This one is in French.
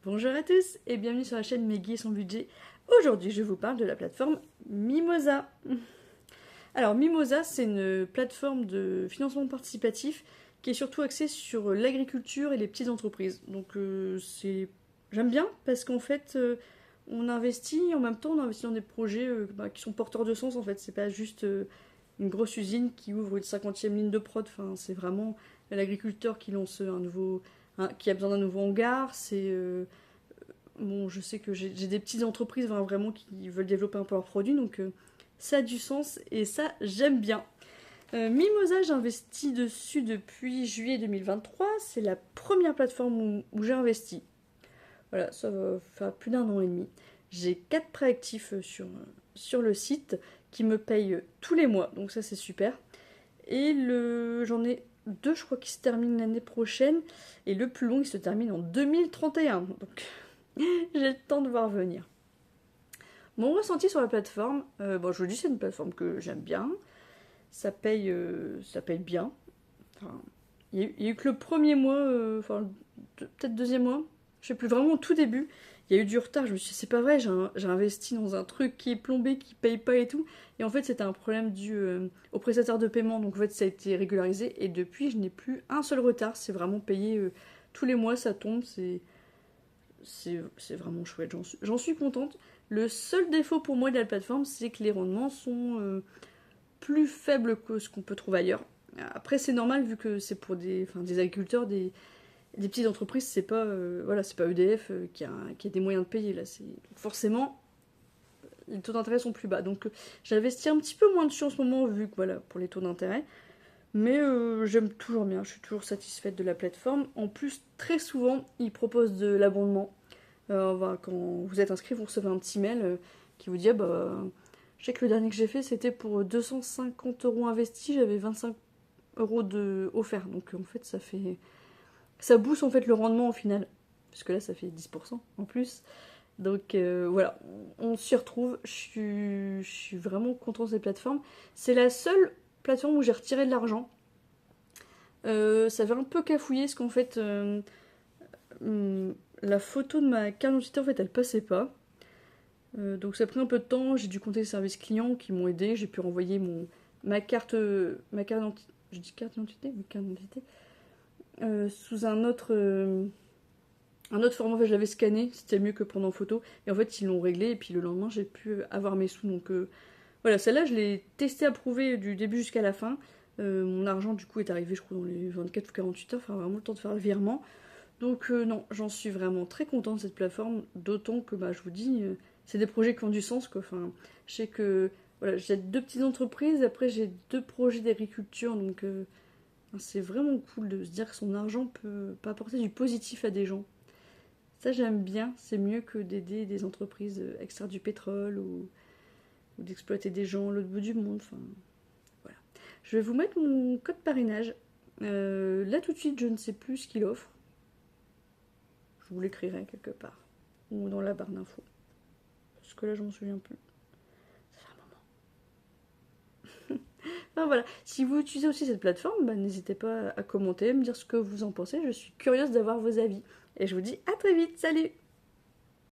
Bonjour à tous et bienvenue sur la chaîne Meggy et son budget. Aujourd'hui, je vous parle de la plateforme Mimosa. Alors, Mimosa, c'est une plateforme de financement participatif qui est surtout axée sur l'agriculture et les petites entreprises. Donc, j'aime bien parce qu'en fait, on investit en même temps, on investit dans des projets qui sont porteurs de sens. En fait, c'est pas juste une grosse usine qui ouvre une 50e ligne de prod. Enfin, c'est vraiment l'agriculteur qui lance qui a besoin d'un nouveau hangar. Bon, je sais que j'ai des petites entreprises vraiment qui veulent développer un peu leurs produits, donc ça a du sens et ça, j'aime bien. Mimosa, j'investis dessus depuis juillet 2023. C'est la première plateforme où j'ai investi. Voilà, ça va faire plus d'un an et demi. J'ai 4 prêts actifs sur le site qui me payent tous les mois, donc ça c'est super. Et j'en ai deux, je crois, qui se terminent l'année prochaine. Et le plus long, il se termine en 2031. Donc j'ai le temps de voir venir. Mon ressenti sur la plateforme, bon, je vous dis, c'est une plateforme que j'aime bien. Ça paye bien. Enfin, il y a eu que le premier mois, peut-être deuxième mois, je sais plus, vraiment au tout début. Il y a eu du retard, je me suis dit, c'est pas vrai, j'ai investi dans un truc qui est plombé, qui paye pas et tout. Et en fait, c'était un problème dû au prestataire de paiement, donc en fait, ça a été régularisé. Et depuis, je n'ai plus un seul retard, c'est vraiment payé tous les mois, ça tombe, c'est vraiment chouette, j'en suis contente. Le seul défaut pour moi de la plateforme, c'est que les rendements sont plus faibles que ce qu'on peut trouver ailleurs. Après, c'est normal vu que c'est pour des agriculteurs, des petites entreprises, c'est pas EDF qui a des moyens de payer là. Forcément, les taux d'intérêt sont plus bas. Donc, j'investis un petit peu moins dessus en ce moment vu que voilà pour les taux d'intérêt. Mais j'aime toujours bien, je suis toujours satisfaite de la plateforme. En plus, très souvent, ils proposent de l'abondement. Quand vous êtes inscrit, vous recevez un petit mail qui vous dit je sais que le dernier que j'ai fait, c'était pour 250 euros investis, j'avais 25 euros de offert. Donc en fait, ça booste en fait le rendement au final. Puisque là, ça fait 10% en plus. Donc voilà, on s'y retrouve. Je suis vraiment contente de cette plateforme. C'est la seule plateforme où j'ai retiré de l'argent. Ça fait un peu cafouiller parce qu'en fait, la photo de ma carte d'identité, en fait, elle passait pas. Donc ça a pris un peu de temps, j'ai dû contacter les services clients qui m'ont aidé, j'ai pu renvoyer ma carte d'identité, je dis carte d'identité, ma carte d'identité, sous un autre format. En fait, je l'avais scanné, c'était mieux que prendre en photo, et en fait ils l'ont réglé, et puis le lendemain j'ai pu avoir mes sous, donc voilà, celle-là je l'ai testée, approuvée du début jusqu'à la fin. Mon argent du coup est arrivé je crois dans les 24 ou 48 heures, enfin vraiment le temps de faire le virement. Donc non, j'en suis vraiment très contente de cette plateforme, d'autant que je vous dis, c'est des projets qui ont du sens quoi. Enfin, je sais que voilà, j'ai deux petites entreprises, après j'ai deux projets d'agriculture, donc c'est vraiment cool de se dire que son argent peut apporter du positif à des gens. Ça j'aime bien, c'est mieux que d'aider des entreprises à extraire du pétrole ou d'exploiter des gens à l'autre bout du monde. Enfin, voilà. Je vais vous mettre mon code parrainage. Là tout de suite, je ne sais plus ce qu'il offre. Je vous l'écrirai quelque part. Ou dans la barre d'infos. Parce que là, je m'en souviens plus. Ça fait un moment. Enfin voilà. Si vous utilisez aussi cette plateforme, n'hésitez pas à commenter, me dire ce que vous en pensez. Je suis curieuse d'avoir vos avis. Et je vous dis à très vite. Salut!